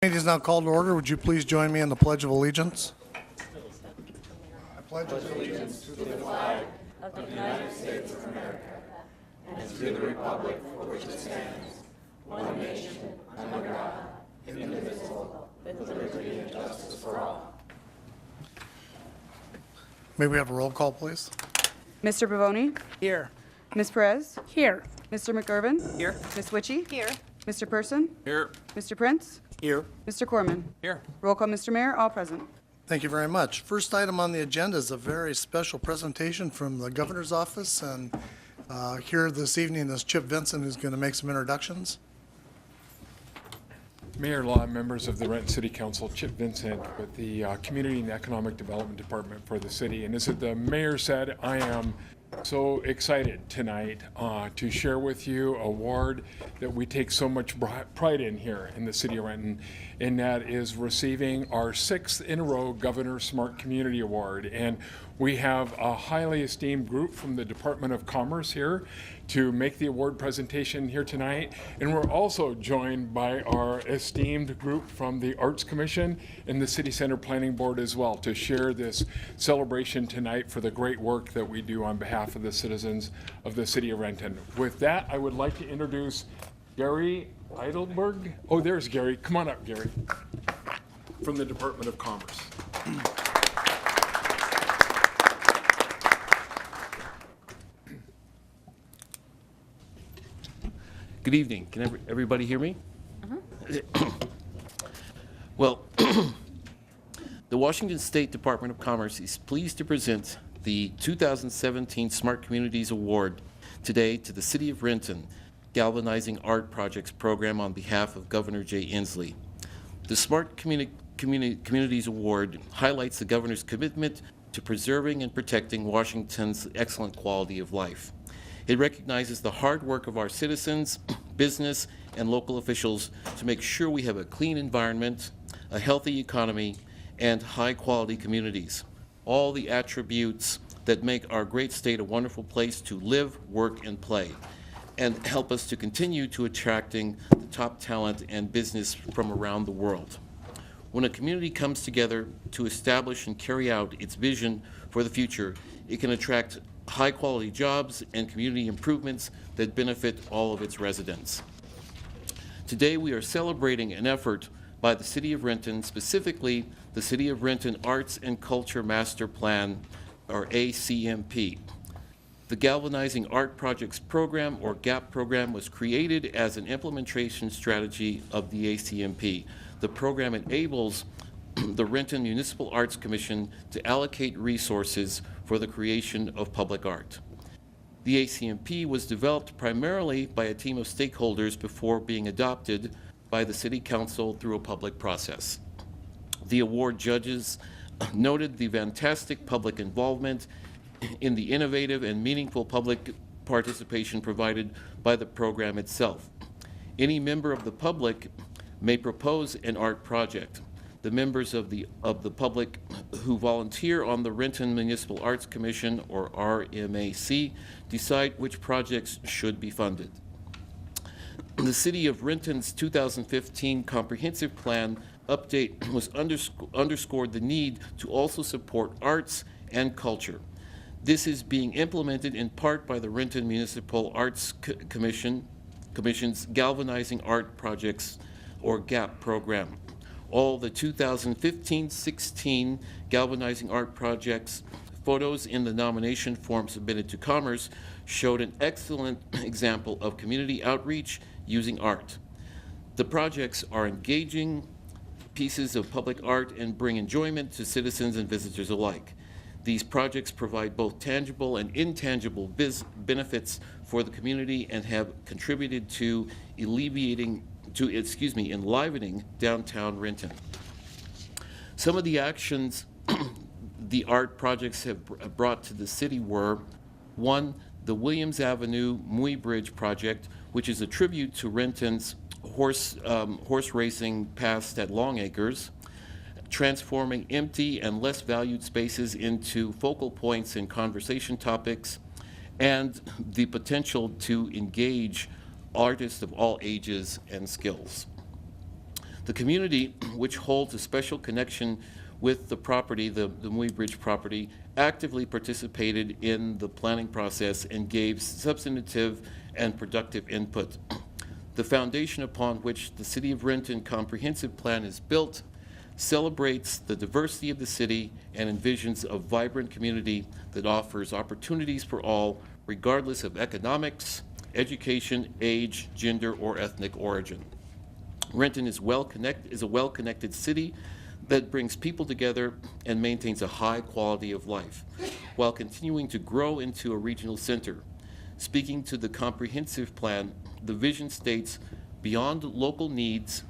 Meeting is now called to order. Would you please join me in the Pledge of Allegiance? I pledge allegiance to the flag of the United States of America and to the republic for which it stands, one nation, under God, indivisible, with liberty and justice for all. May we have a roll call, please? Mr. Bavoni? Here. Ms. Perez? Here. Mr. McGurven? Here. Ms. Witchy? Here. Mr. Person? Here. Mr. Prince? Here. Mr. Corman? Here. Roll call, Mr. Mayor, all present. Thank you very much. First item on the agenda is a very special presentation from the Governor's Office, and here this evening is Chip Vincent, who's going to make some introductions. Mayor Law, members of the Renton City Council, Chip Vincent with the Community and Economic Development Department for the city. And as the mayor said, I am so excited tonight to share with you an award that we take so much pride in here in the city of Renton, and that is receiving our 6th in a row Governor Smart Community Award. And we have a highly esteemed group from the Department of Commerce here to make the award presentation here tonight. And we're also joined by our esteemed group from the Arts Commission and the City Center Planning Board as well to share this celebration tonight for the great work that we do on behalf of the citizens of the city of Renton. With that, I would like to introduce Gary Eidelberg. Oh, there's Gary. Come on up, Gary, from the Department of Commerce. Good evening. Can everybody hear me? Well, the Washington State Department of Commerce is pleased to present the 2017 Smart Communities Award today to the City of Renton Galvanizing Art Projects program on behalf of Governor Jay Inslee. The Smart Communities Award highlights the Governor's commitment to preserving and protecting Washington's excellent quality of life. It recognizes the hard work of our citizens, business, and local officials to make sure we have a clean environment, a healthy economy, and high-quality communities. All the attributes that make our great state a wonderful place to live, work, and play, and help us to continue to attracting the top talent and business from around the world. When a community comes together to establish and carry out its vision for the future, it can attract high-quality jobs and community improvements that benefit all of its residents. Today, we are celebrating an effort by the City of Renton, specifically the City of Renton Arts and Culture Master Plan, or ACMP. The Galvanizing Art Projects Program, or GAP program, was created as an implementation strategy of the ACMP. The program enables the Renton Municipal Arts Commission to allocate resources for the creation of public art. The ACMP was developed primarily by a team of stakeholders before being adopted by the City Council through a public process. The award judges noted the fantastic public involvement in the innovative and meaningful public participation provided by the program itself. Any member of the public may propose an art project. The members of the public who volunteer on the Renton Municipal Arts Commission, or RMAC, decide which projects should be funded. The City of Renton's 2015 Comprehensive Plan update was underscored the need to also support arts and culture. This is being implemented in part by the Renton Municipal Arts Commission's Galvanizing Art Projects, or GAP program. All the 2015-16 Galvanizing Art Projects photos in the nomination form submitted to Commerce showed an excellent example of community outreach using art. The projects are engaging pieces of public art and bring enjoyment to citizens and visitors alike. These projects provide both tangible and intangible benefits for the community and have contributed to enlivening downtown Renton. Some of the actions the art projects have brought to the city were: 1, the Williams Avenue Mui Bridge project, which is a tribute to Renton's horse racing past at Long Acres, transforming empty and less valued spaces into focal points and conversation topics, and the potential to engage artists of all ages and skills. The community, which holds a special connection with the property, the Muybridge property, actively participated in the planning process and gave substantive and productive input. The foundation upon which the City of Renton Comprehensive Plan is built celebrates the diversity of the city and envisions a vibrant community that offers opportunities for all, regardless of economics, education, age, gender, or ethnic origin. Renton is a well-connected city that brings people together and maintains a high quality of life, while continuing to grow into a regional center. Speaking to the comprehensive plan, the vision states, beyond local needs,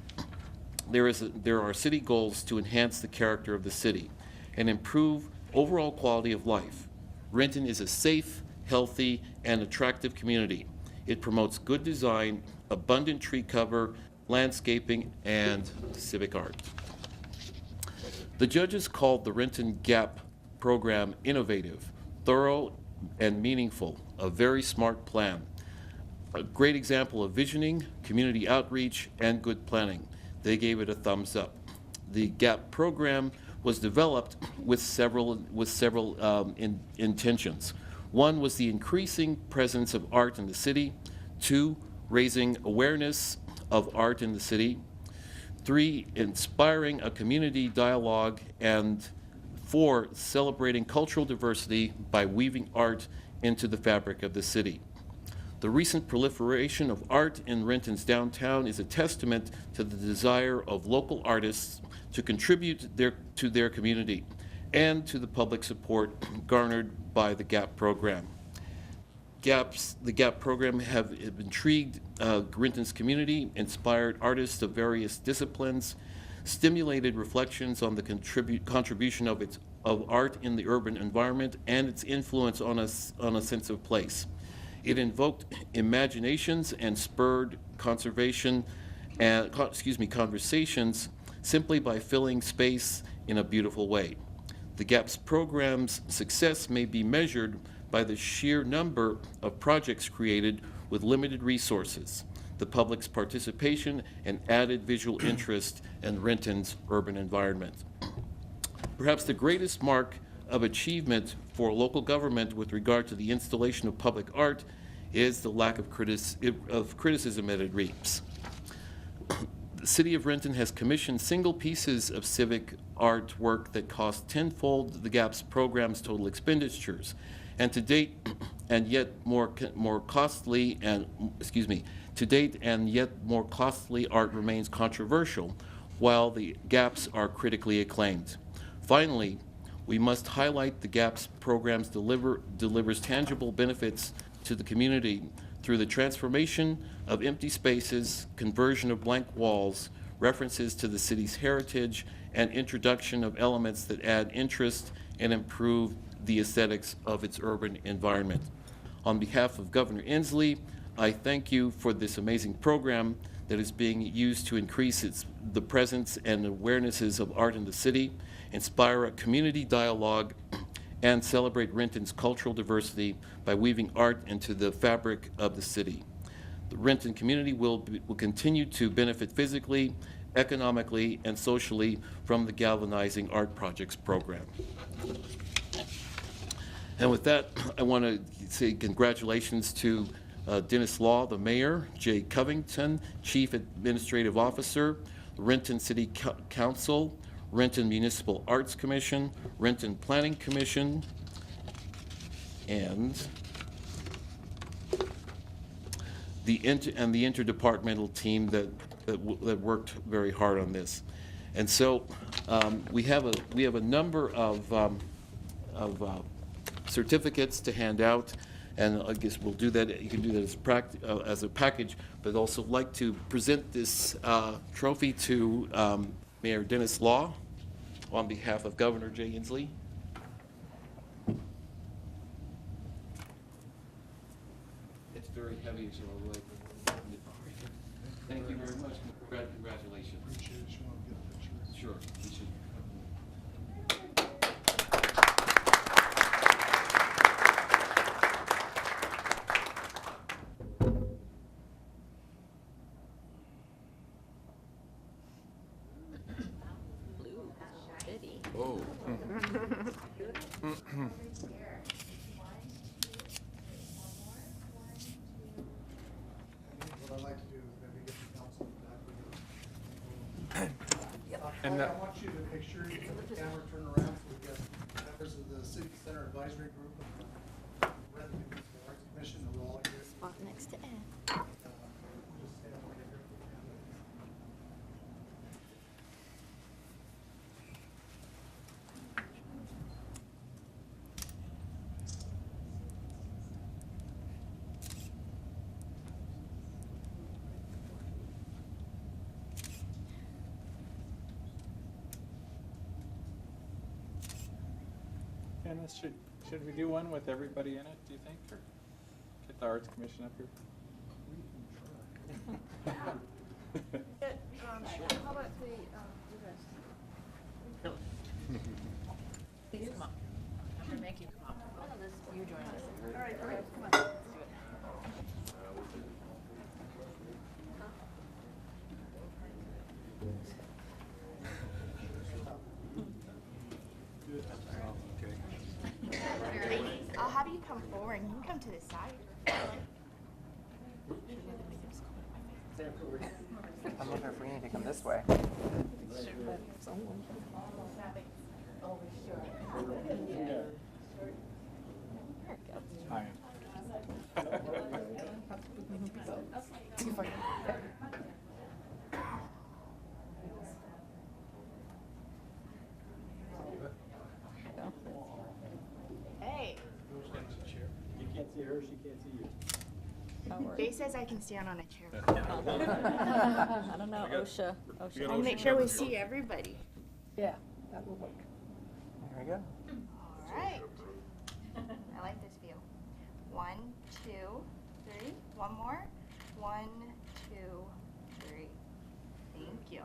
there are city goals to enhance the character of the city and improve overall quality of life. Renton is a safe, healthy, and attractive community. It promotes good design, abundant tree cover, landscaping, and civic art. The judges called the Renton GAP program innovative, thorough, and meaningful, a very smart plan. A great example of visioning, community outreach, and good planning. They gave it a thumbs up. The GAP program was developed with several intentions. One was the increasing presence of art in the city. 2, raising awareness of art in the city. 3, inspiring a community dialogue. And 4, celebrating cultural diversity by weaving art into the fabric of the city. The recent proliferation of art in Renton's downtown is a testament to the desire of local artists to contribute to their community and to the public support garnered by the GAP program. The GAP program have intrigued Renton's community, inspired artists of various disciplines, stimulated reflections on the contribution of art in the urban environment and its influence on a sense of place. It invoked imaginations and spurred conversations simply by filling space in a beautiful way. The GAP's program's success may be measured by the sheer number of projects created with limited resources, the public's participation, and added visual interest in Renton's urban environment. Perhaps the greatest mark of achievement for local government with regard to the installation of public art is the lack of criticism it reaps. The City of Renton has commissioned single pieces of civic artwork that cost tenfold the GAP's program's total expenditures, and to date and yet more costly art remains controversial, while the GAPs are critically acclaimed. Finally, we must highlight the GAPs programs delivers tangible benefits to the community through the transformation of empty spaces, conversion of blank walls, references to the city's heritage, and introduction of elements that add interest and improve the aesthetics of its urban environment. On behalf of Governor Inslee, I thank you for this amazing program that is being used to increase the presence and awarenesses of art in the city, inspire a community dialogue, and celebrate Renton's cultural diversity by weaving art into the fabric of the city. The Renton community will continue to benefit physically, economically, and socially from the Galvanizing Art Projects program. And with that, I want to say congratulations to Dennis Law, the mayor, Jay Covington, Chief Administrative Officer, Renton City Council, Renton Municipal Arts Commission, Renton Planning Commission, and the interdepartmental team that worked very hard on this. And so we have a number of certificates to hand out, and I guess we'll do that. You can do that as a package, but also like to present this trophy to Mayor Dennis Law on behalf of Governor Jay Inslee. It's very heavy, so thank you very much. Congratulations. Appreciate it. You want to get a picture? Sure. We should. What I'd like to do is maybe get the council back. And I want you to make sure you get the camera turned around so we've got members of the City Center Advisory Group and the Renton Municipal Arts Commission, and we're all here. Spot next to Ed. Just stand over here for the camera. And this should we do one with everybody in it, do you think, or get the Arts Commission up here? How about the, you guys? Please come up. I'm gonna make you come up. You join us. All right, come on. Let's do it. Ladies, I'll have you come forward and you can come to the side. I'm looking for you to come this way. Hi. Hey, You can't see her, she can't see you. Jay says I can stand on a chair. I don't know, OSHA. I'll make sure we see everybody. Yeah, that will work. There we go. All right. I like this view. 1, 2, 3. One more. 1, 2, 3. Thank you.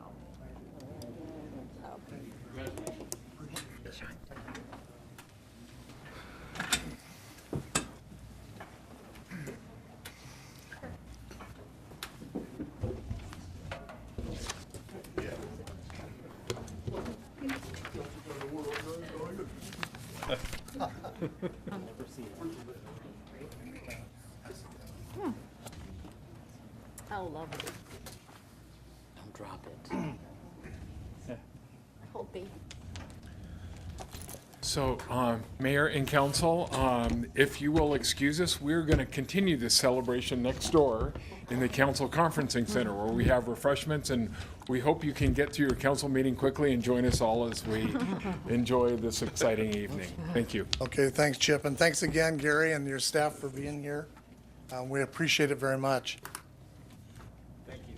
Oh, lovely. Don't drop it. Hold B. So, Mayor and Council, if you will excuse us, we're going to continue this celebration next door in the Council Conferencing Center where we have refreshments, and we hope you can get to your council meeting quickly and join us all as we enjoy this exciting evening. Thank you. Okay, thanks, Chip, and thanks again, Gary, and your staff for being here. We appreciate it very much. Thank you.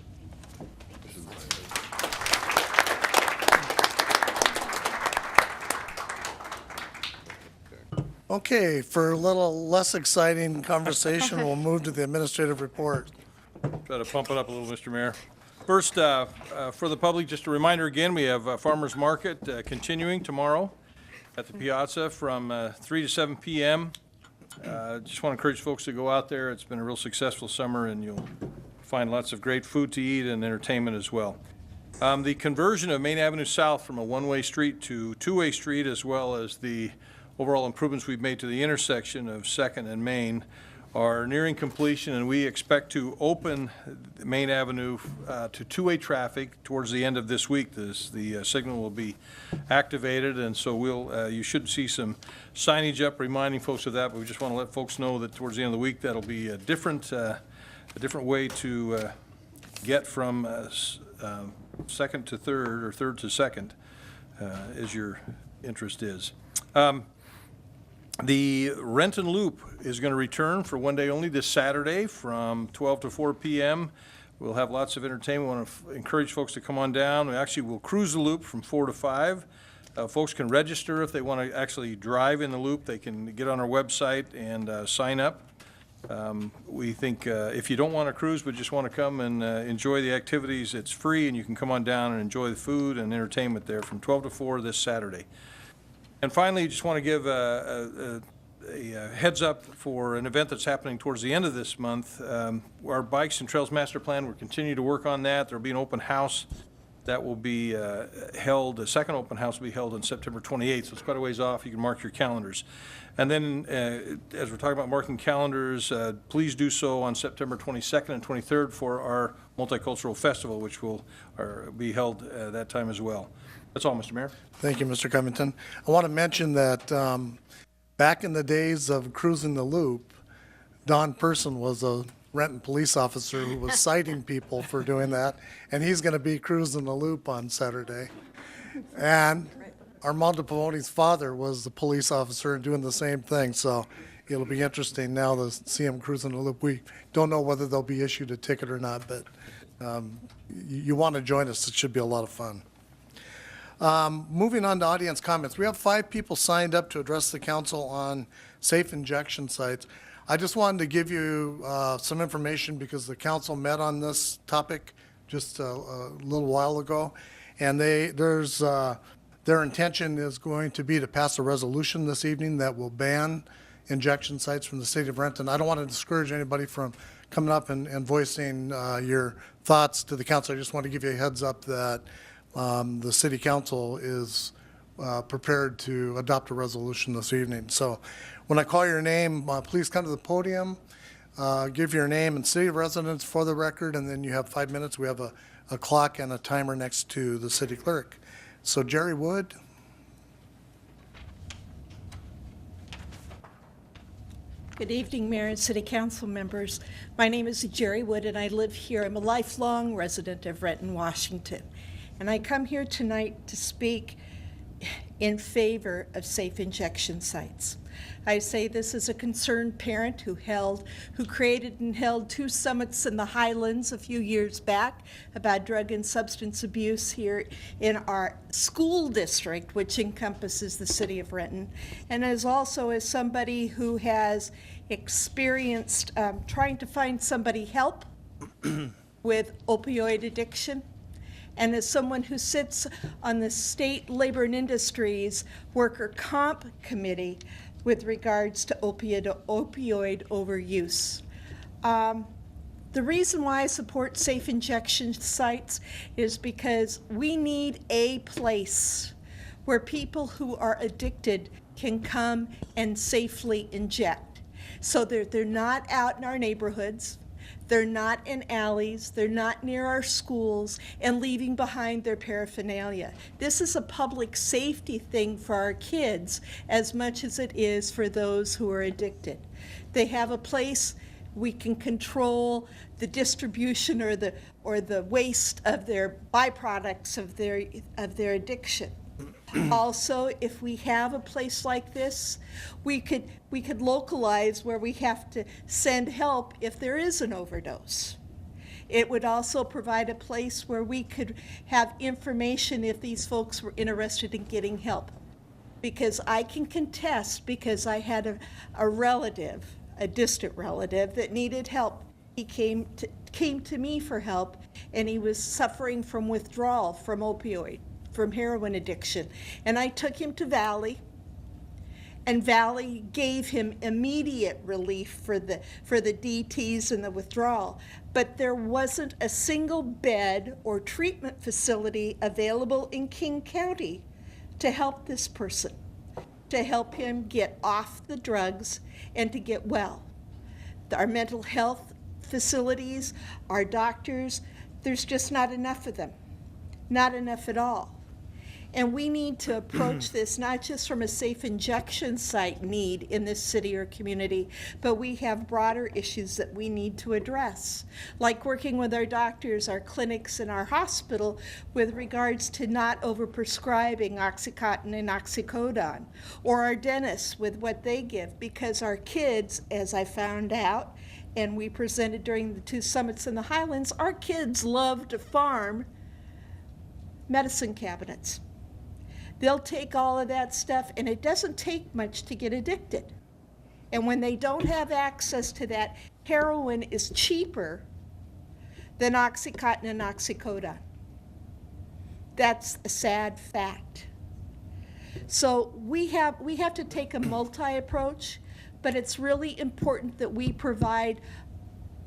Okay, for a little less exciting conversation, we'll move to the administrative report. Try to pump it up a little, Mr. Mayor. First, for the public, just a reminder again, we have Farmers Market continuing tomorrow at the Piazza from 3 to 7 p.m. Just want to encourage folks to go out there. It's been a real successful summer, and you'll find lots of great food to eat and entertainment as well. The conversion of Main Avenue South from a one-way street to two-way street, as well as the overall improvements we've made to the intersection of Second and Main, are nearing completion, and we expect to open Main Avenue to two-way traffic towards the end of this week. The signal will be activated, and so you should see some signage up reminding folks of that, but we just want to let folks know that towards the end of the week, that'll be a different way to get from second to third, or third to second, as your interest is. The Renton Loop is going to return for one day only this Saturday from 12 to 4 p.m. We'll have lots of entertainment. We want to encourage folks to come on down. We actually will cruise the loop from 4 to 5. Folks can register if they want to actually drive in the loop. They can get on our website and sign up. We think if you don't want to cruise but just want to come and enjoy the activities, it's free, and you can come on down and enjoy the food and entertainment there from 12 to 4 this Saturday. And finally, just want to give a heads up for an event that's happening towards the end of this month. Our Bikes and Trails Master Plan, we're continuing to work on that. There'll be an open house That will be held, the second open house will be held on September 28th, so it's quite a ways off. You can mark your calendars. And then, as we're talking about marking calendars, please do so on September 22nd and 23rd for our Multicultural Festival, which will be held that time as well. That's all, Mr. Mayor. Thank you, Mr. Covington. I want to mention that back in the days of Cruising the Loop, Don Person was a Renton police officer who was citing people for doing that, and he's going to be cruising the loop on Saturday. And Armando Pavone's father was the police officer and doing the same thing, so it'll be interesting now to see him cruising the loop. We don't know whether they'll be issued a ticket or not, but you want to join us. It should be a lot of fun. Moving on to audience comments. We have 5 people signed up to address the council on safe injection sites. I just wanted to give you some information because the council met on this topic just a little while ago, and their intention is going to be to pass a resolution this evening that will ban injection sites from the city of Renton. I don't want to discourage anybody from coming up and voicing your thoughts to the council. I just want to give you a heads up that the city council is prepared to adopt a resolution this evening. So when I call your name, please come to the podium, give your name and city of residence for the record, and then you have 5 minutes. We have a clock and a timer next to the city clerk. So Jerry Wood. Good evening, Mayor and City Council members. My name is Jerry Wood, and I live here. I'm a lifelong resident of Renton, Washington. And I come here tonight to speak in favor of safe injection sites. I say this as a concerned parent who created and held 2 summits in the Highlands a few years back about drug and substance abuse here in our school district, which encompasses the city of Renton, and as also as somebody who has experienced trying to find somebody help with opioid addiction. And as someone who sits on the State Labor and Industries Worker Comp Committee with regards to opioid overuse. The reason why I support safe injection sites is because we need a place where people who are addicted can come and safely inject. So they're not out in our neighborhoods. They're not in alleys, they're not near our schools, and leaving behind their paraphernalia. This is a public safety thing for our kids as much as it is for those who are addicted. They have a place we can control the distribution or the waste of their byproducts of their addiction. Also, if we have a place like this, we could localize where we have to send help if there is an overdose. It would also provide a place where we could have information if these folks were interested in getting help. Because I can contest, because I had a relative, a distant relative, that needed help. He came to me for help, and he was suffering from withdrawal from from heroin addiction. And I took him to Valley, and Valley gave him immediate relief for the DTs and the withdrawal. But there wasn't a single bed or treatment facility available in King County to help this person, to help him get off the drugs and to get well. Our mental health facilities, our doctors, there's just not enough of them, not enough at all. And we need to approach this not just from a safe injection site need in this city or community, but we have broader issues that we need to address, like working with our doctors, our clinics, and our hospital with regards to not overprescribing Oxycontin and Oxycodone, or our dentists with what they give, because our kids, as I found out, and we presented during the 2 summits in the Highlands, our kids love to farm medicine cabinets. They'll take all of that stuff, and it doesn't take much to get addicted. And when they don't have access to that, heroin is cheaper than Oxycontin and Oxycodone. That's a sad fact. So we have to take a multi-approach, but it's really important that we provide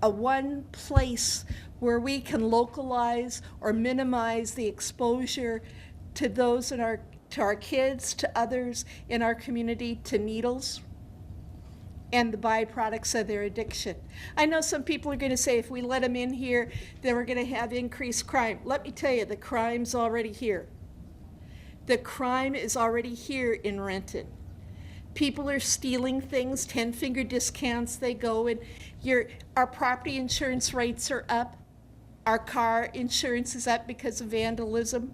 a one place where we can localize or minimize the exposure to those to our kids, to others in our community, to needles and the byproducts of their addiction. I know some people are going to say if we let them in here, then we're going to have increased crime. Let me tell you, the crime's already here. The crime is already here in Renton. People are stealing things, 10-finger discounts, they go, and our property insurance rates are up. Our car insurance is up because of vandalism.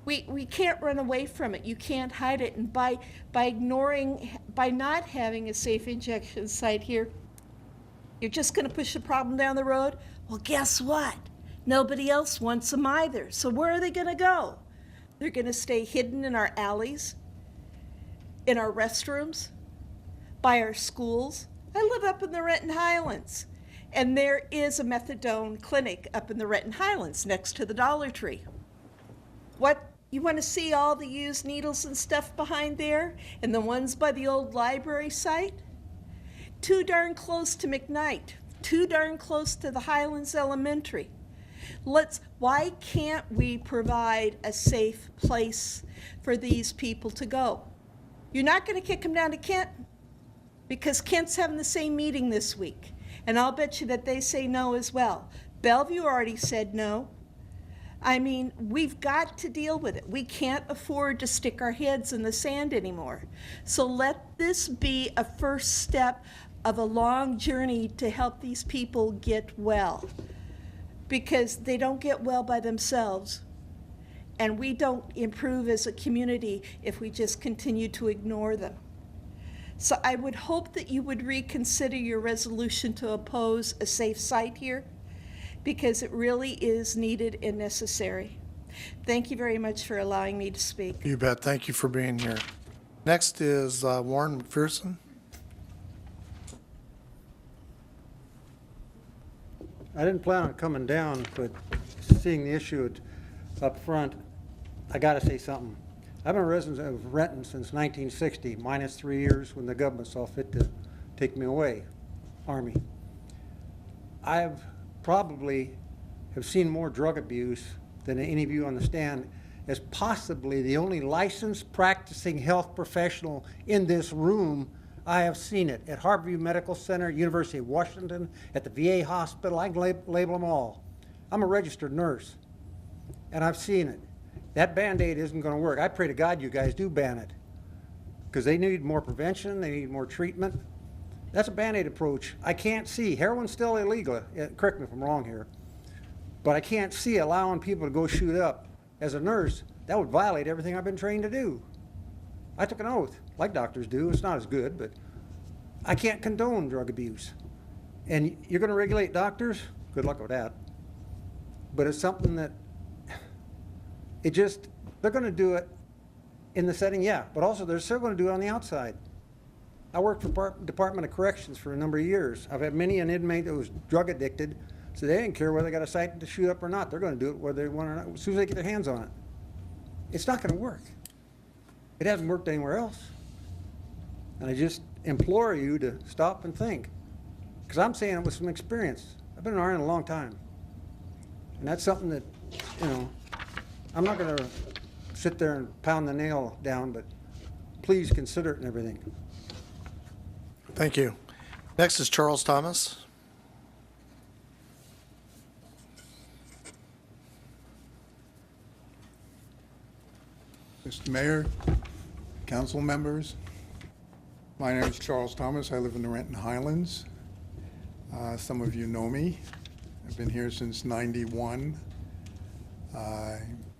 We can't run away from it. You can't hide it. And by not having a safe injection site here, you're just going to push the problem down the road? Well, guess what? Nobody else wants them either. So where are they going to go? They're going to stay hidden in our alleys, in our restrooms, by our schools. I live up in the Renton Highlands, and there is a methadone clinic up in the Renton Highlands next to the Dollar Tree. What? You want to see all the used needles and stuff behind there, and the ones by the old library site? Too darn close to McKnight, too darn close to the Highlands Elementary. Why can't we provide a safe place for these people to go? You're not going to kick them down to Kent, because Kent's having the same meeting this week, and I'll bet you that they say no as well. Bellevue already said no. I mean, we've got to deal with it. We can't afford to stick our heads in the sand anymore. So let this be a first step of a long journey to help these people get well, because they don't get well by themselves. And we don't improve as a community if we just continue to ignore them. So I would hope that you would reconsider your resolution to oppose a safe site here, because it really is needed and necessary. Thank you very much for allowing me to speak. You bet. Thank you for being here. Next is Warren McPherson. I didn't plan on coming down, but seeing the issue up front, I got to say something. I've been a resident of Renton since 1960, minus 3 years when the government saw fit to take me away, Army. I've probably have seen more drug abuse than any of you on the stand, as possibly the only licensed practicing health professional in this room. I have seen it at Harborview Medical Center, University of Washington, at the VA hospital. I can label them all. I'm a registered nurse, and I've seen it. That Band-Aid isn't going to work. I pray to God you guys do ban it, because they need more prevention, they need more treatment. That's a Band-Aid approach. I can't see. Heroin's still illegal. Correct me if I'm wrong here. But I can't see allowing people to go shoot up. As a nurse, that would violate everything I've been trained to do. I took an oath, like doctors do. It's not as good, but I can't condone drug abuse. And you're going to regulate doctors? Good luck with that. But it's something that they're going to do it in the setting, yeah, but also they're still going to do it on the outside. I worked for Department of Corrections for a number of years. I've had many an inmate that was drug addicted, so they didn't care whether they got a site to shoot up or not. They're going to do it whether they want or not, as soon as they get their hands on it. It's not going to work. It hasn't worked anywhere else. And I just implore you to stop and think, because I'm saying it with some experience. I've been in RN a long time. And that's something that, I'm not going to sit there and pound the nail down, but please consider it and everything. Thank you. Next is Charles Thomas. Mr. Mayor, council members, my name is Charles Thomas. I live in the Renton Highlands. Some of you know me. I've been here since '91.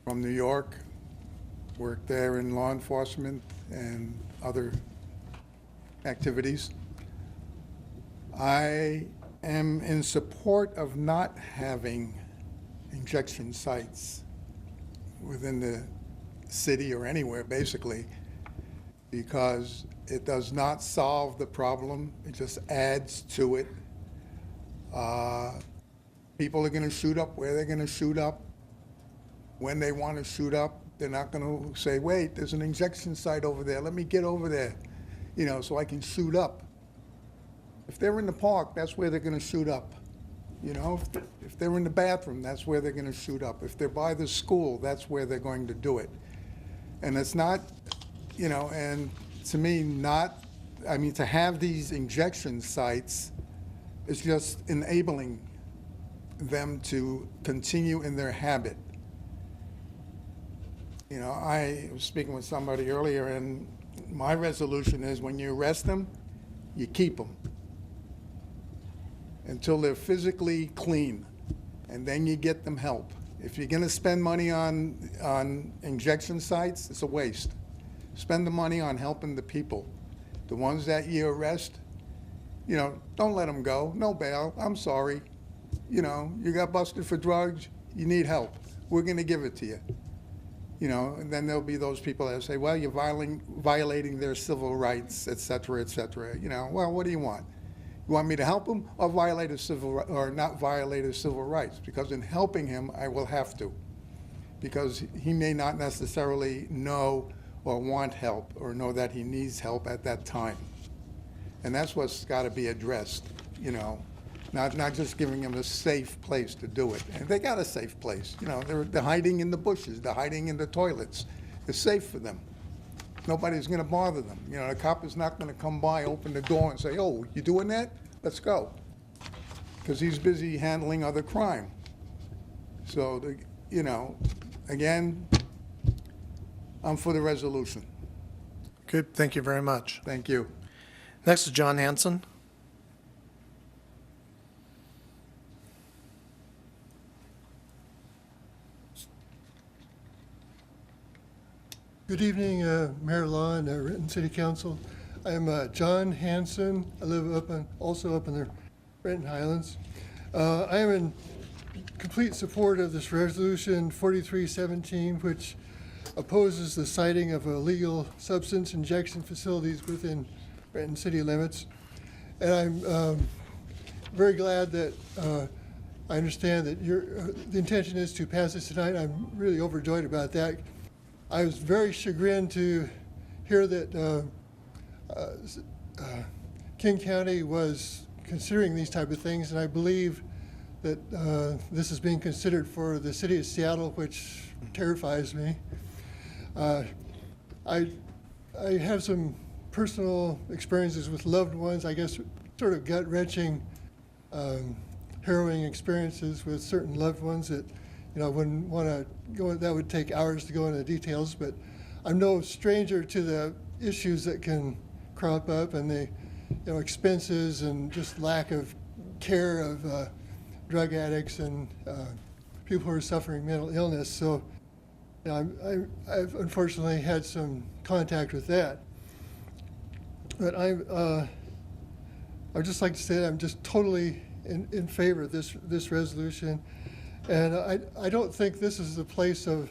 From New York, worked there in law enforcement and other activities. I am in support of not having injection sites within the city or anywhere, basically, because it does not solve the problem. It just adds to it. People are going to shoot up where they're going to shoot up, when they want to shoot up. They're not going to say, wait, there's an injection site over there. Let me get over there, so I can shoot up. If they're in the park, that's where they're going to shoot up. You know, if they're in the bathroom, that's where they're going to shoot up. If they're by the school, that's where they're going to do it. And it's not, you know, and to me, to have these injection sites is just enabling them to continue in their habit. You know, I was speaking with somebody earlier, and my resolution is when you arrest them, you keep them until they're physically clean, and then you get them help. If you're going to spend money on injection sites, it's a waste. Spend the money on helping the people. The ones that you arrest, you know, don't let them go. No bail. I'm sorry. You know, you got busted for drugs. You need help. We're going to give it to you. You know, and then there'll be those people that say, well, you're violating their civil rights, et cetera, et cetera. You know, well, what do you want? You want me to help him or violate his or not violate his civil rights? Because in helping him, I will have to. Because he may not necessarily know or want help or know that he needs help at that time. And that's what's got to be addressed, you know, not just giving him a safe place to do it. And they got a safe place. You know, they're hiding in the bushes. They're hiding in the toilets. It's safe for them. Nobody's going to bother them. You know, the cop is not going to come by, open the door and say, oh, you doing that? Let's go. Because he's busy handling other crime. So, you know, again, I'm for the resolution. Good, thank you very much. Thank you. Next is John Hanson. Good evening, Mayor Law and Renton City Council. I'm John Hanson. I live also up in the Renton Highlands. I am in complete support of this resolution 4317, which opposes the siting of illegal substance injection facilities within Renton city limits. And I'm very glad that I understand that the intention is to pass this tonight. I'm really overjoyed about that. I was very chagrined to hear that King County was considering these type of things, and I believe that this is being considered for the city of Seattle, which terrifies me. I have some personal experiences with loved ones, I guess sort of gut-wrenching, harrowing experiences with certain loved ones that, you know, I wouldn't want to go, that would take hours to go into the details, but I'm no stranger to the issues that can crop up and the, you know, expenses and just lack of care of drug addicts and people who are suffering mental illness. So, you know, I've unfortunately had some contact with that. But I'd just like to say that I'm just totally in favor of this resolution. And I don't think this is the place of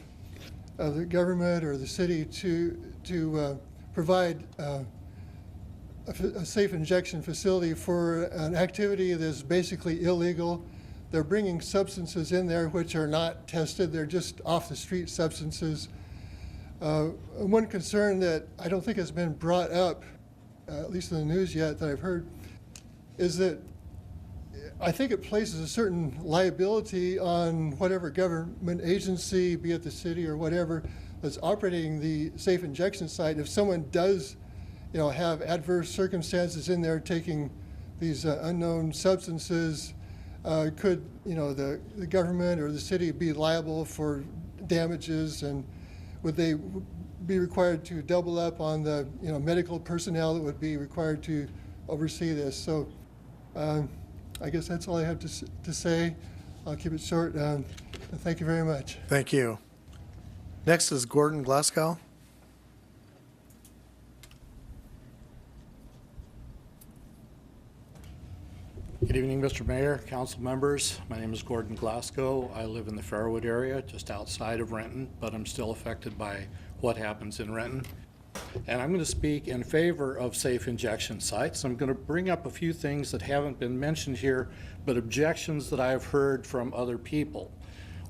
the government or the city to provide a safe injection facility for an activity that's basically illegal. They're bringing substances in there which are not tested. They're just off the street substances. One concern that I don't think has been brought up, at least in the news yet that I've heard, is that I think it places a certain liability on whatever government agency, be it the city or whatever, that's operating the safe injection site. If someone does, you know, have adverse circumstances in there taking these unknown substances, could, you know, the government or the city be liable for damages, and would they be required to double up on the, you know, medical personnel that would be required to oversee this? So I guess that's all I have to say. I'll keep it short. Thank you very much. Thank you. Next is Gordon Glasgow. Good evening, Mr. Mayor, council members. My name is Gordon Glasgow. I live in the Fairwood area, just outside of Renton, but I'm still affected by what happens in Renton. And I'm going to speak in favor of safe injection sites. I'm going to bring up a few things that haven't been mentioned here, but objections that I've heard from other people.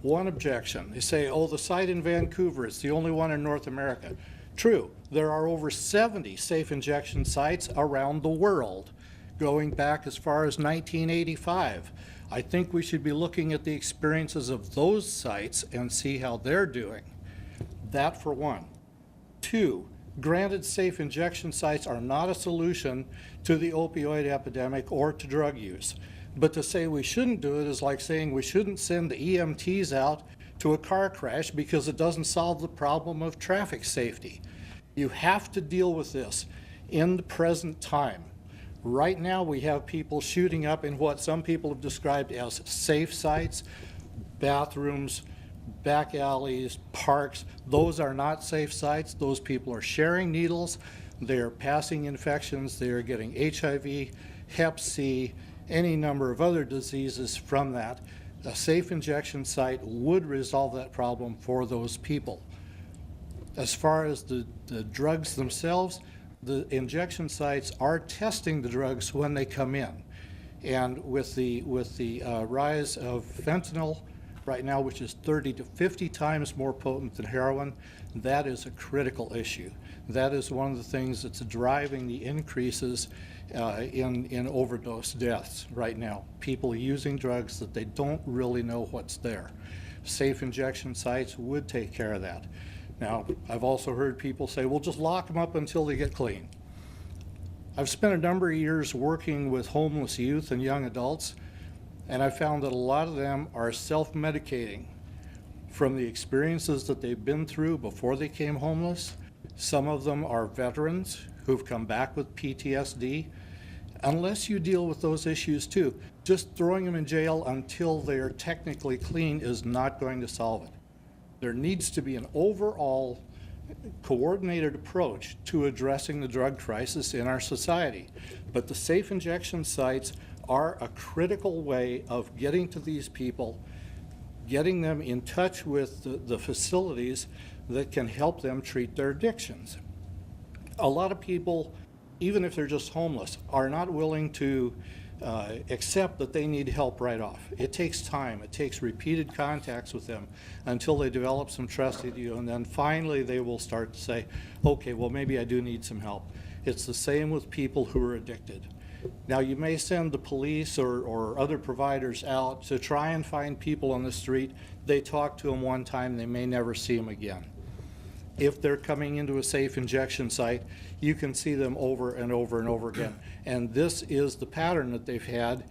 One objection, they say, oh, the site in Vancouver, it's the only one in North America. True, there are over 70 safe injection sites around the world. going back as far as 1985. I think we should be looking at the experiences of those sites and see how they're doing. That for one. Two, granted safe injection sites are not a solution to the opioid epidemic or to drug use. But to say we shouldn't do it is like saying we shouldn't send the EMTs out to a car crash because it doesn't solve the problem of traffic safety. You have to deal with this in the present time. Right now, we have people shooting up in what some people have described as safe sites, bathrooms, back alleys, parks. Those are not safe sites. Those people are sharing needles. They're passing infections. They're getting HIV, Hep C, any number of other diseases from that. A safe injection site would resolve that problem for those people. As far as the drugs themselves, the injection sites are testing the drugs when they come in. And with the rise of fentanyl right now, which is 30 to 50 times more potent than heroin, that is a critical issue. That is one of the things that's driving the increases in overdose deaths right now. People using drugs that they don't really know what's there. Safe injection sites would take care of that. Now, I've also heard people say, well, just lock them up until they get clean. I've spent a number of years working with homeless youth and young adults, and I found that a lot of them are self-medicating from the experiences that they've been through before they came homeless. Some of them are veterans who've come back with PTSD. Unless you deal with those issues too, just throwing them in jail until they're technically clean is not going to solve it. There needs to be an overall coordinated approach to addressing the drug crisis in our society. But the safe injection sites are a critical way of getting to these people, getting them in touch with the facilities that can help them treat their addictions. A lot of people, even if they're just homeless, are not willing to accept that they need help right off. It takes time. It takes repeated contacts with them until they develop some trust in you, and then finally they will start to say, okay, well, maybe I do need some help. It's the same with people who are addicted. Now, you may send the police or other providers out to try and find people on the street. They talk to them one time, they may never see them again. If they're coming into a safe injection site, you can see them over and over and over again. And this is the pattern that they've had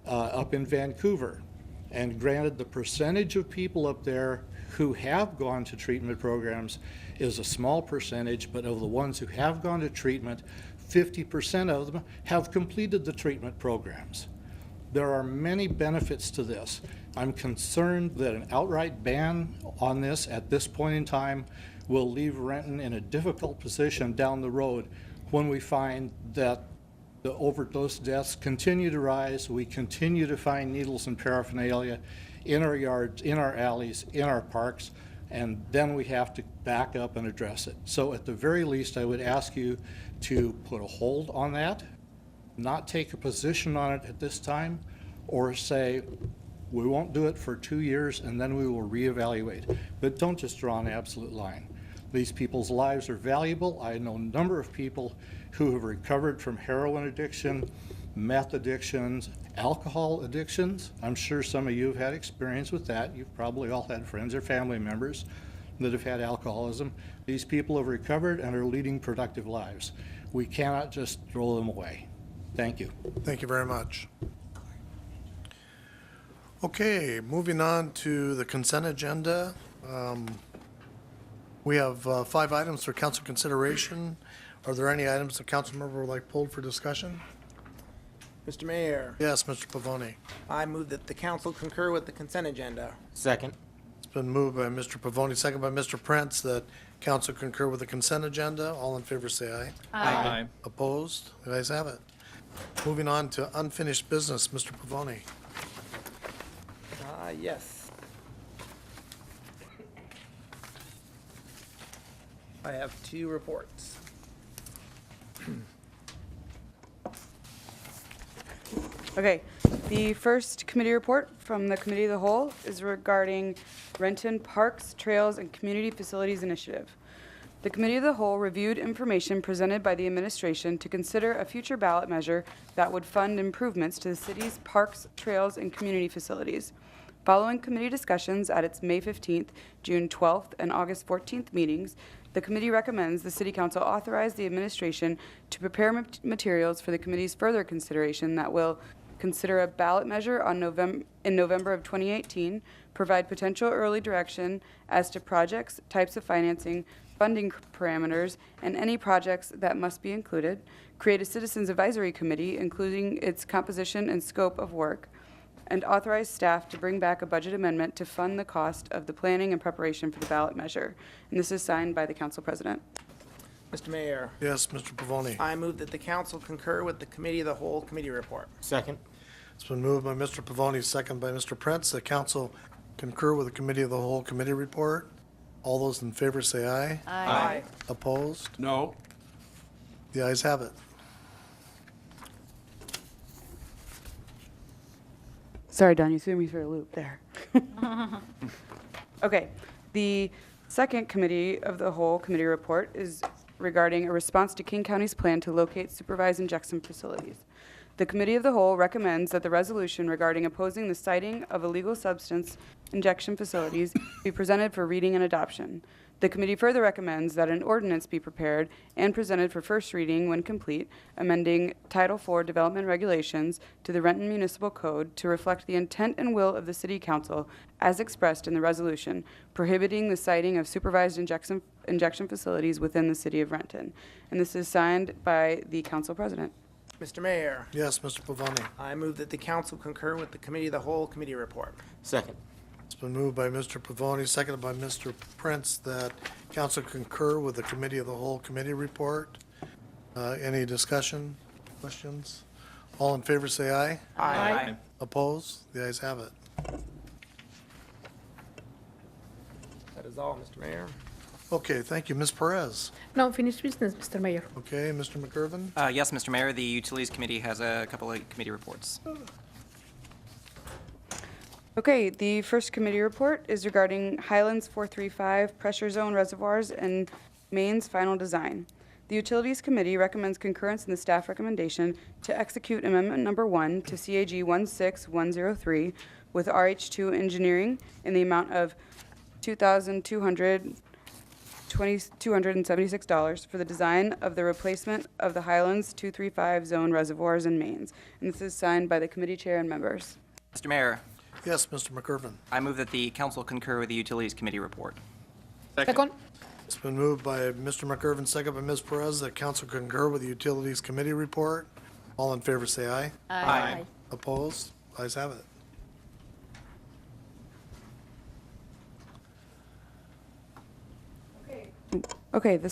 up in Vancouver. And granted, the percentage of people up there who have gone to treatment programs is a small percentage, but of the ones who have gone to treatment, 50% of them have completed the treatment programs. There are many benefits to this. I'm concerned that an outright ban on this at this point in time will leave Renton in a difficult position down the road when we find that the overdose deaths continue to rise, we continue to find needles and paraphernalia in our yards, in our alleys, in our parks, and then we have to back up and address it. So at the very least, I would ask you to put a hold on that, not take a position on it at this time, or say, we won't do it for 2 years and then we will reevaluate. But don't just draw an absolute line. These people's lives are valuable. I know a number of people who have recovered from heroin addiction, meth addictions, alcohol addictions. I'm sure some of you have had experience with that. You've probably all had friends or family members that have had alcoholism. These people have recovered and are leading productive lives. We cannot just throw them away. Thank you. Thank you very much. Okay, moving on to the consent agenda. We have 5 items for council consideration. Are there any items the council member would like pulled for discussion? Mr. Mayor, Yes, Mr. Pavoni. I move that the council concur with the consent agenda. Second. It's been moved by Mr. Pavoni, second by Mr. Prince, that council concur with the consent agenda. All in favor say aye. Aye. Opposed? The ayes have it. Moving on to unfinished business, Mr. Pavoni. Yes. I have 2 reports. Okay, the first committee report from the Committee of the Whole is regarding Renton Parks, Trails, and Community Facilities Initiative. The Committee of the Whole reviewed information presented by the administration to consider a future ballot measure that would fund improvements to the city's parks, trails, and community facilities. Following committee discussions at its May 15th, June 12th, and August 14th meetings, the committee recommends the City Council authorize the administration to prepare materials for the committee's further consideration that will consider a ballot measure in November of 2018, provide potential early direction as to projects, types of financing, funding parameters, and any projects that must be included, create a citizens advisory committee, including its composition and scope of work, and authorize staff to bring back a budget amendment to fund the cost of the planning and preparation for the ballot measure. And this is signed by the council president. Mr. Mayor, Yes, Mr. Pavoni. I move that the council concur with the Committee of the Whole committee report. Second. It's been moved by Mr. Pavoni, second by Mr. Prince. The council concur with the Committee of the Whole committee report. All those in favor say aye. Aye. Opposed? No. The ayes have it. Sorry, Don, you threw me for a loop there. Okay, the second Committee of the Whole committee report is regarding a response to King County's plan to locate, supervise injection facilities. The Committee of the Whole recommends that the resolution regarding opposing the siting of illegal substance injection facilities be presented for reading and adoption. The committee further recommends that an ordinance be prepared and presented for first reading when complete, amending Title IV Development Regulations to the Renton Municipal Code to reflect the intent and will of the City Council as expressed in the resolution, prohibiting the siting of supervised injection facilities within the City of Renton. And this is signed by the Council President. Mr. Mayor, Yes, Mr. Pavoni. I move that the council concur with the Committee of the Whole committee report. Second. It's been moved by Mr. Pavoni, seconded by Mr. Prince, that council concur with the Committee of the Whole committee report. Any discussion, questions? All in favor say aye. Aye. Opposed? The ayes have it. That is all, Mr. Mayor. Okay, thank you. Ms. Perez. No unfinished business, Mr. Mayor. Okay, Mr. McGurven? Yes, Mr. Mayor, the Utilities Committee has a couple of committee reports. Okay, the first committee report is regarding Highlands 435 pressure zone reservoirs and mains final design. The Utilities Committee recommends concurrence in the staff recommendation to execute Amendment Number 1 to CAG 16103 with RH2 Engineering in the amount of $2,276 for the design of the replacement of the Highlands 235 zone reservoirs and mains. And this is signed by the committee chair and members. Mr. Mayor, Yes, Mr. McGurven. I move that the council concur with the Utilities Committee report. Second. It's been moved by Mr. McGurven, second by Ms. Perez, that council concur with the Utilities Committee report. All in favor say aye. Aye. Opposed? Ayes have it. Okay, the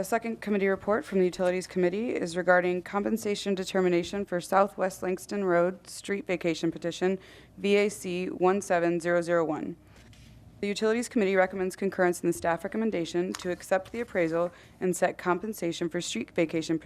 second committee report from the Utilities Committee is regarding compensation determination for Southwest Langston Road Street Vacation Petition, VAC 17001. The Utilities Committee recommends concurrence in the staff recommendation to accept the appraisal and set compensation for street vacation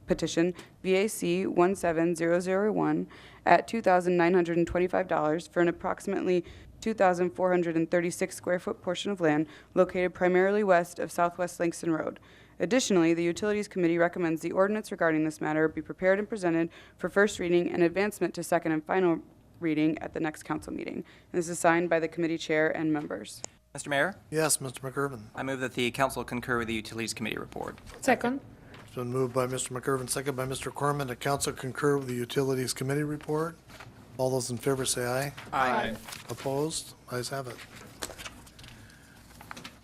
petition, VAC 17001, at $2,925 for an approximately 2,436 square foot portion of land located primarily west of Southwest Langston Road. Additionally, the Utilities Committee recommends the ordinance regarding this matter be prepared and presented for first reading and advancement to second and final reading at the next council meeting. And this is signed by the committee chair and members. Mr. Mayor, Yes, Mr. McGurven. I move that the council concur with the Utilities Committee report. Second. It's been moved by Mr. McGurven, second by Mr. Corman, that council concur with the Utilities Committee report. All those in favor say aye. Aye. Opposed? Ayes have it.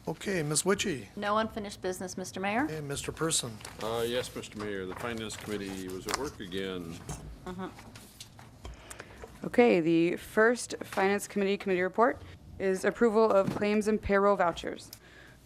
Okay, Ms. Witchy. No unfinished business, Mr. Mayor. Hey, Mr. Person. Yes, Mr. Mayor, the Finance Committee was at work again. Okay, the first Finance Committee report is approval of claims and payroll vouchers.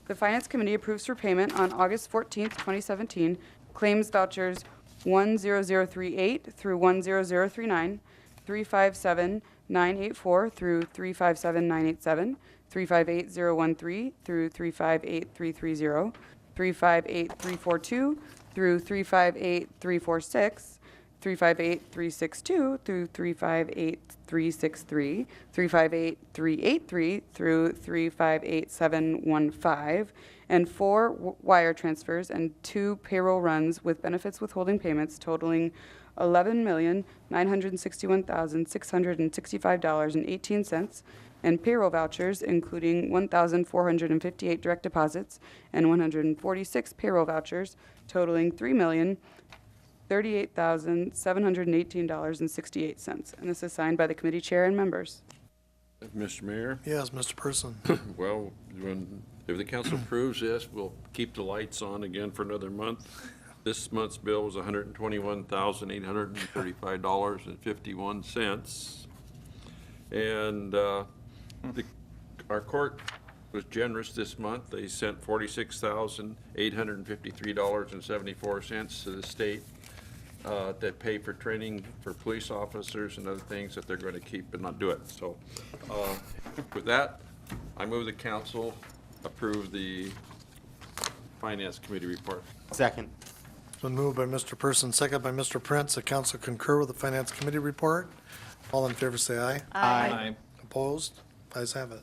The Finance Committee approves for payment on August 14th, 2017, claims vouchers 10038 through 10039, 357984 through 357987, 358013 through 358330, 358342 through 358346, 358-362 through 358-363, 358-383 through 358-715, and 4 wire transfers and 2 payroll runs with benefits withholding payments totaling $11,961,665.18, and payroll vouchers including 1,458 direct deposits and 146 payroll vouchers totaling $3,038,718.68. And this is signed by the committee chair and members. Mr. Mayor? Yes, Mr. Person. Well, if the council approves this, we'll keep the lights on again for another month. This month's bill was $121,835.51. And our court was generous this month. They sent $46,853.74 to the state that pay for training for police officers and other things that they're going to keep and not do it. So with that, I move the council approve the Finance Committee report. Second. It's been moved by Mr. Person, second by Mr. Prince. The council concur with the Finance Committee report. All in favor say aye. Aye. Opposed? Ayes have it.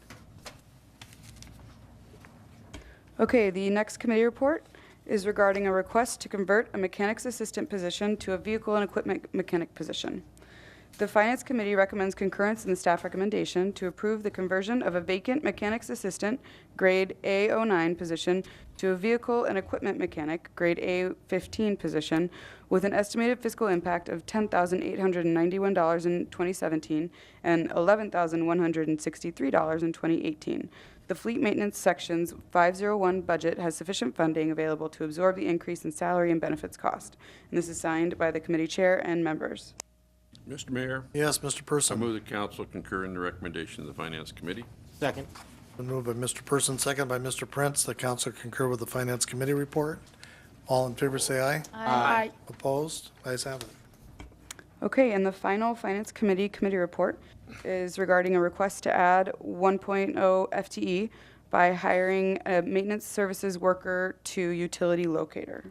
Okay, the next committee report is regarding a request to convert a mechanic's assistant position to a vehicle and equipment mechanic position. The Finance Committee recommends concurrence in the staff recommendation to approve the conversion of a vacant mechanic's assistant, grade A09 position, to a vehicle and equipment mechanic, grade A15 position, with an estimated fiscal impact of $10,891 in 2017 and $11,163 in 2018. The Fleet Maintenance Section's 501 budget has sufficient funding available to absorb the increase in salary and benefits cost. And this is signed by the committee chair and members. Mr. Mayor? Yes, Mr. I Person. move the council concur in the recommendation of the Finance Committee. Second. Been moved by Mr. Person, second by Mr. Prince. The council concur with the Finance Committee report. All in favor say aye. Aye. Opposed? Ayes have it. Okay, and the final Finance Committee report is regarding a request to add 1.0 FTE by hiring a maintenance services worker to utility locator.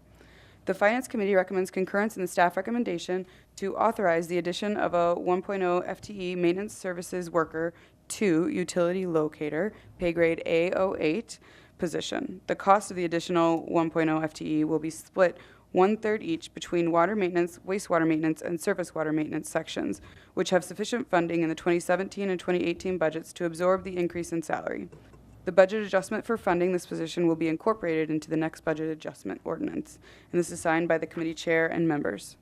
The Finance Committee recommends concurrence in the staff recommendation to authorize the addition of a 1.0 FTE maintenance services worker to utility locator, pay grade A08 position. The cost of the additional 1.0 FTE will be split 1/3 each between water maintenance, wastewater maintenance, and surface water maintenance sections, which have sufficient funding in the 2017 and 2018 budgets to absorb the increase in salary. The budget adjustment for funding this position will be incorporated into the next budget adjustment ordinance, and this is signed by the committee chair and members.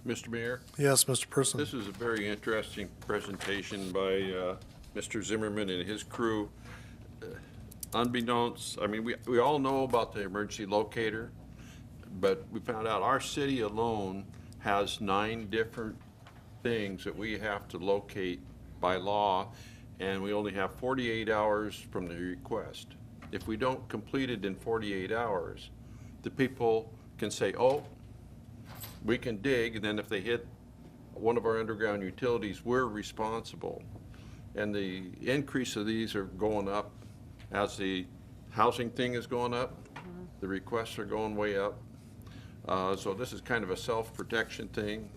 Mr. Mayor? Yes, Mr. Person. This is a very interesting presentation by Mr. Zimmerman and his crew. Unbeknownst, I mean, we all know about the emergency locator, but we found out our city alone has 9 different things that we have to locate by law, and we only have 48 hours from the request. If we don't complete it in 48 hours, the people can say, oh, we can dig, and then if they hit one of our underground utilities, we're responsible. And the increase of these are going up as the housing thing is going up. The requests are going way up. So this is kind of a self-protection thing.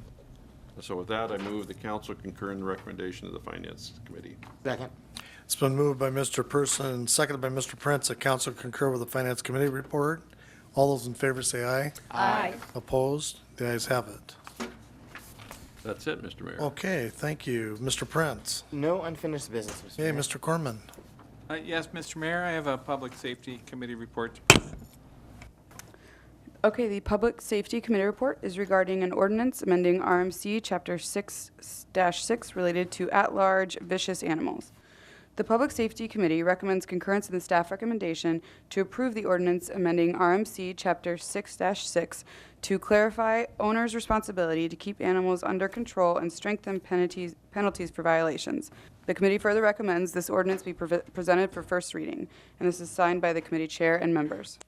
So with that, I move the council concur in the recommendation of the Finance Committee. Second. It's been moved by Mr. Person, seconded by Mr. Prince. The council concur with the Finance Committee report. All those in favor say aye. Aye. Opposed? The ayes have it. That's it, Mr. Mayor. Okay, thank you. Mr. Prince. No unfinished business, Mr. Hey, Mayor. Mr. Corman. Yes, Mr. Mayor, I have a Public Safety Committee report. Okay, the Public Safety Committee report is regarding an ordinance amending RMC Chapter 6-6 related to at-large vicious animals. The Public Safety Committee recommends concurrence in the staff recommendation to approve the ordinance amending RMC Chapter 6-6 to clarify owner's responsibility to keep animals under control and strengthen penalties for violations. The committee further recommends this ordinance be presented for first reading, and this is signed by the committee chair and members.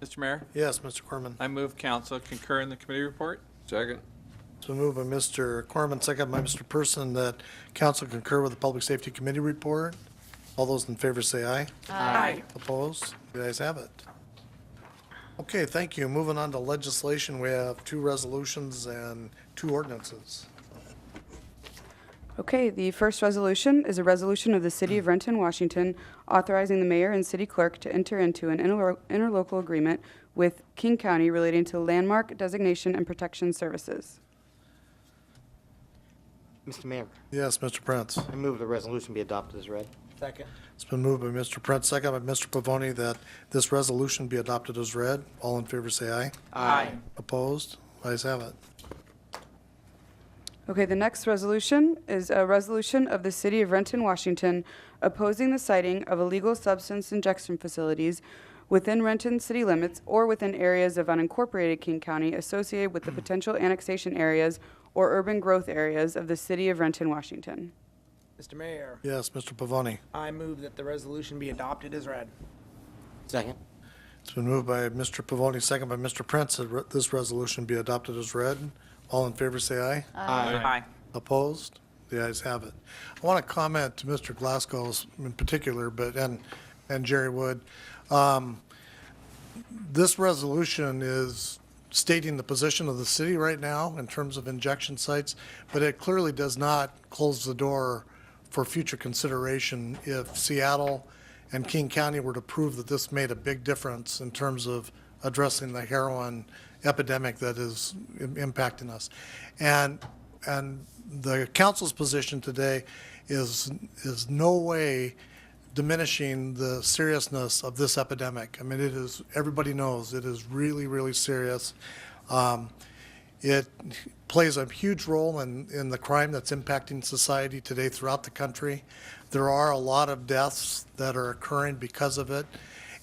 Mr. Mayor, Yes, Mr. Corman. I move council concur in the committee report. Second. It's been moved by Mr. Corman, seconded by Mr. Person, that council concur with the Public Safety Committee report. All those in favor say aye. Aye. Opposed? The ayes have it. Okay, thank you. Moving on to legislation, we have 2 resolutions and 2 ordinances. Okay, the first resolution is a resolution of the City of Renton, Washington, authorizing the mayor and city clerk to enter into an interlocal agreement with King County relating to landmark designation and protection services. Mr. Mayor, Yes, Mr. Prince. I move the resolution be adopted as read. Second. It's been moved by Mr. Prince, second by Mr. Pavoni, that this resolution be adopted as read. All in favor say aye. Aye. Opposed? Ayes have it. Okay, the next resolution is a resolution of the City of Renton, Washington, opposing the siting of illegal substance injection facilities within Renton city limits or within areas of unincorporated King County associated with the potential annexation areas or urban growth areas of the City of Renton, Washington. Mr. Mayor, Yes, Mr. Pavoni. I move that the resolution be adopted as read. Second. It's been moved by Mr. Pavoni, second by Mr. Prince, that this resolution be adopted as read. All in favor say aye. Aye. Opposed? The ayes have it. I want to comment to Mr. Glasgow in particular, but, and Jerry Wood. This resolution is stating the position of the city right now in terms of injection sites, but it clearly does not close the door for future consideration if Seattle and King County were to prove that this made a big difference in terms of addressing the heroin epidemic that is impacting us. And the council's position today is no way diminishing the seriousness of this epidemic. I mean, it is, everybody knows, it is really, really serious. It plays a huge role in the crime that's impacting society today throughout the country. There are a lot of deaths that are occurring because of it.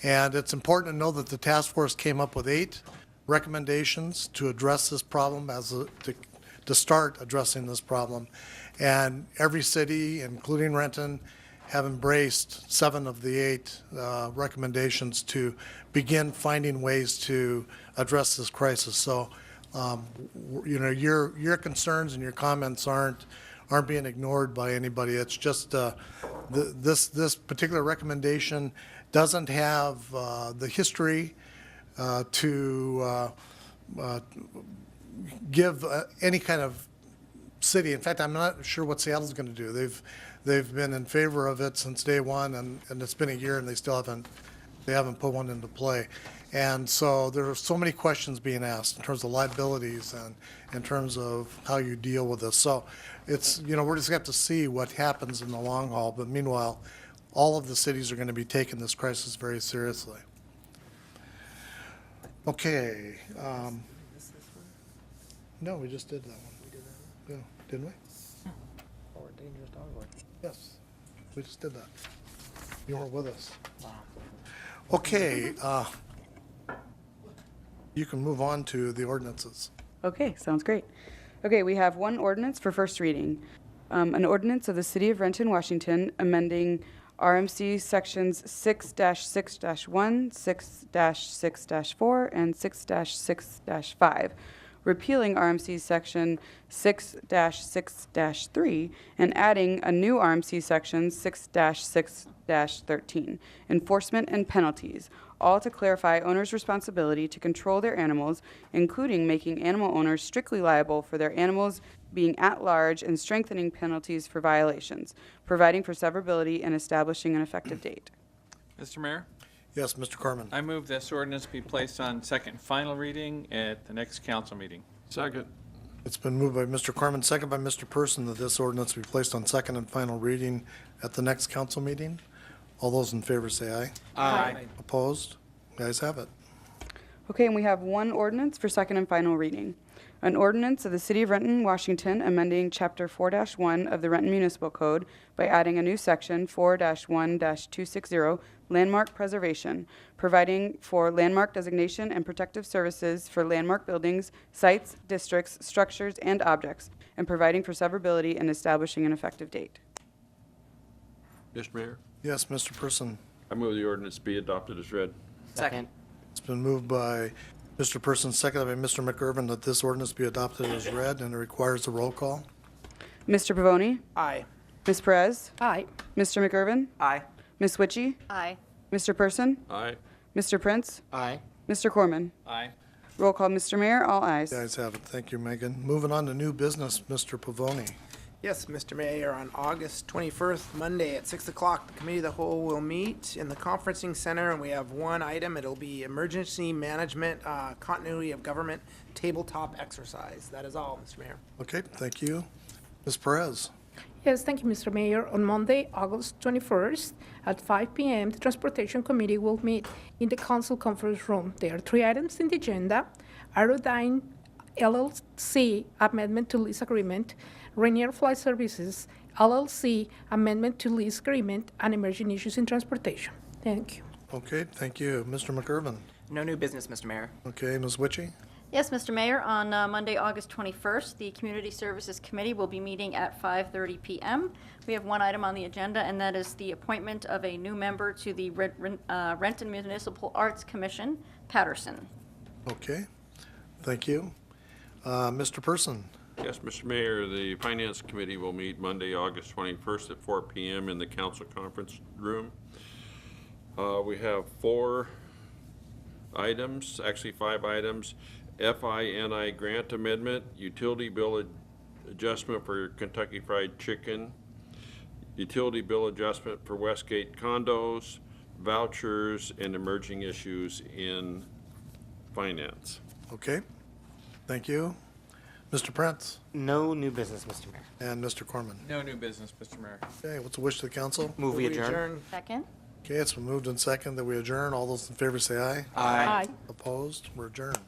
And it's important to know that the task force came up with 8 recommendations to address this problem to start addressing this problem. And every city, including Renton, have embraced 7 of the 8 recommendations to begin finding ways to address this crisis. So, you know, your concerns and your comments aren't being ignored by anybody. It's just this particular recommendation doesn't have the history to give any kind of city. In fact, I'm not sure what Seattle's going to do. They've been in favor of it since day one, and it's been a year, and they still haven't put one into play. And so there are so many questions being asked in terms of liabilities and in terms of how you deal with this. So it's, you know, we're just going to have to see what happens in the long haul. But meanwhile, all of the cities are going to be taking this crisis very seriously. Okay. No, we just did that one. Yeah, didn't we? Or dangerous dog leg. Yes, we just did that. You weren't with us. Okay, you can move on to the ordinances. Okay, sounds great. Okay, we have one ordinance for first reading. An ordinance of the City of Renton, Washington, amending RMC Sections 6-6-1, 6-6-4, and 6-6-5, repealing RMC Section 6-6-3 and adding a new RMC Section 6-6-13, enforcement and penalties, all to clarify owners' responsibility to control their animals, including making animal owners strictly liable for their animals being at large and strengthening penalties for violations, providing for severability and establishing an effective date. Mr. Mayor, Yes, Mr. Corman. I move this ordinance be placed on second and final reading at the next council meeting. Second. It's been moved by Mr. Corman, second by Mr. Person, that this ordinance be placed on second and final reading at the next council meeting. All those in favor say aye. Aye. Opposed? The ayes have it. Okay, and we have one ordinance for second and final reading. An ordinance of the City of Renton, Washington, amending Chapter 4-1 of the Renton Municipal Code by adding a new section, 4-1-260, Landmark Preservation, providing for landmark designation and protective services for landmark buildings, sites, districts, structures, and objects, and providing for severability and establishing an effective date. Mr. Mayor, Yes, Mr. Person. I move the ordinance be adopted as read. Second. It's been moved by Mr. Person, seconded by Mr. McIrvin, that this ordinance be adopted as read, and it requires a roll call. Mr. Pavoni? Aye. Ms. Perez? Aye. Mr. McIrvin? Aye. Ms. Witchy? Aye. Mr. Person? Aye. Mr. Prince? Aye. Mr. Corman. Aye. Roll call, Mr. Mayor, all ayes. The ayes have it. Thank you, Megan. Moving on to new business, Mr. Pavoni. Yes, Mr. Mayor, on August 21st, Monday at 6 o'clock, the Committee of the Whole will meet in the conferencing center, and we have one item. It'll be Emergency Management Continuity of Government Tabletop Exercise. That is all, Mr. Mayor. Okay, thank you. Ms. Perez. Yes, thank you, Mr. Mayor. On Monday, August 21st, at 5 p.m., the Transportation Committee will meet in the Council Conference Room. There are 3 items in the agenda: Aerodyne LLC Amendment to Lease Agreement, Rainier Flight Services LLC Amendment to Lease Agreement, and Emerging Issues in Transportation. Thank you. Okay, thank you. Mr. McIrvin. No new business, Mr. Mayor. Okay, Ms. Witchy. Yes, Mr. Mayor, on Monday, August 21st, the Community Services Committee will be meeting at 5:30 p.m. We have one item on the agenda, and that is the appointment of a new member to the Renton Municipal Arts Commission, Patterson. Okay, thank you. Mr. Person. Yes, Mr. Mayor, the Finance Committee will meet Monday, August 21st at 4 p.m. in the council conference room. We have 4 items, actually 5 items. FINI grant amendment, utility bill adjustment for Kentucky Fried Chicken, utility bill adjustment for Westgate condos, vouchers, and emerging issues in finance. Okay, thank you. Mr. Prince. No new business, Mr. Mayor. And Mr. Corman. No new business, Mr. Mayor. Okay, what's the wish of the council? Move we adjourn. Second? Okay, it's been moved and second that we adjourn. All those in favor say aye. Aye. Opposed? We're adjourned.